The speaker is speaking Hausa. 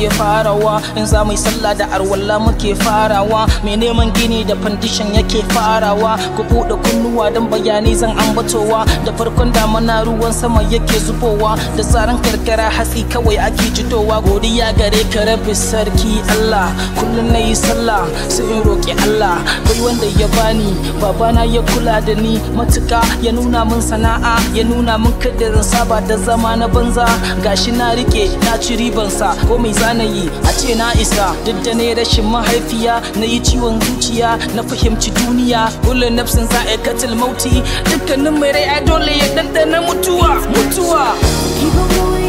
muke farawa, in za mu yi sallah da arwalla muke farawa, mai neman gini da foundation yake farawa. Ku buɗe kunnuwa don bayani zan ambatowa, da farkon damana ruwan sama yake zubowa, da tsaron karkara hatsi kawai ake jitowa. Godiya gare ka rabbi sarki Allah, kullum na yi sallah sai in roƙi Allah. Bai wanda ya bani, babana ya kula da ni matuka, ya nuna min sana'a, ya nuna min kada zan saba da zama na banza. Gashi na rike na ci ribansa, ko mai zanayi a ce na isa. Duk da ne rashin mahaifiya, na yi ciwon zuciya, na fahimci duniya. Kullu nafsin za'iqatul mauti, dukkanin mai rai ai dole ya dandana mutuwa. Even though